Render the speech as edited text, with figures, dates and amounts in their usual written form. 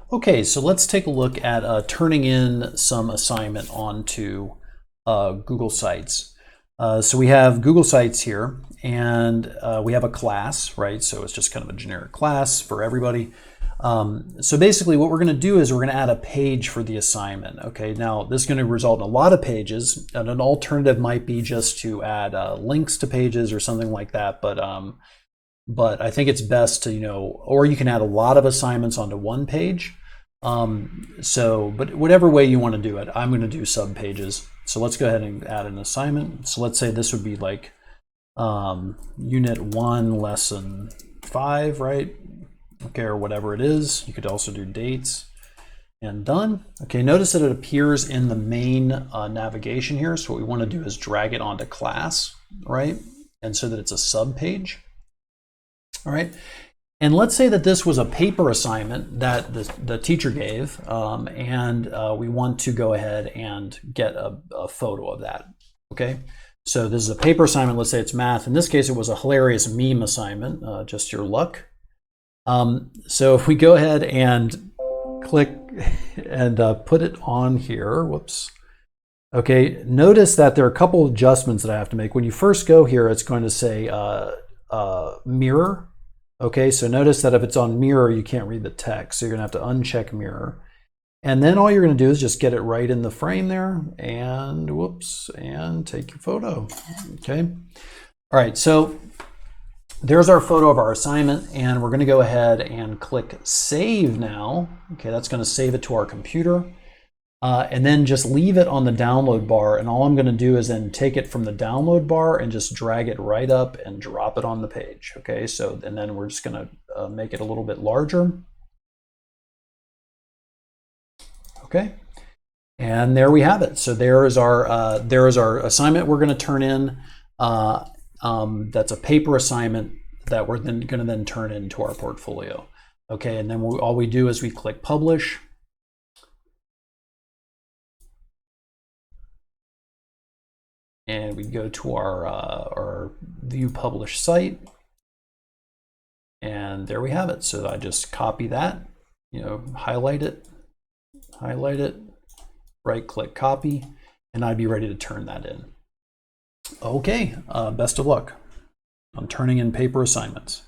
Okay, so let's take a look at turning in some assignment onto Google Sites. So we have Google Sites here, and we have a class, right? So it's just kind of a generic class for everybody. So basically what we're going to do is we're going to add a page for the assignment. Okay, now this is going to result in a lot of pages, and an alternative might be just to add links to pages or something like that. But I think it's best to, or you can add a lot of assignments onto one page. But whatever way you want to do it, I'm going to do sub pages. So let's go ahead and add an assignment. So let's say this would be like Unit 1, Lesson 5, right? Okay, or whatever it is. You could also do dates and done. Okay, notice that it appears in the main navigation here. So what we want to do is drag it onto class, right? And so that it's a sub page. All right, and let's say that this was a paper assignment that the teacher gave, and we want to go ahead and get a photo of that. Okay, so this is a paper assignment. Let's say it's math. In this case, it was a hilarious meme assignment, just your luck. So if we go ahead and click and put it on here, whoops. Okay, notice that there are a couple of adjustments that I have to make. When you first go here, it's going to say mirror. Okay, so notice that if it's on mirror, you can't read the text. So you're going to have to uncheck mirror. And then all you're going to do is just get it right in the frame there and whoops, and take your photo. Okay. All right, so there's our photo of our assignment, and we're going to go ahead and click save now. Okay, that's going to save it to our computer. And then just leave it on the download bar, and all I'm going to do is then take it from the download bar and just drag it right up and drop it on the page. Okay, so and then we're just going to make it a little bit larger. Okay, and there we have it. So there is our assignment we're going to turn in. That's a paper assignment that we're then going to turn into our portfolio. Okay, and then all we do is we click publish. And we go to our view publish site, and there we have it. So I just copy that, highlight it, right click copy, and I'd be ready to turn that in. Okay, best of luck on turning in paper assignments.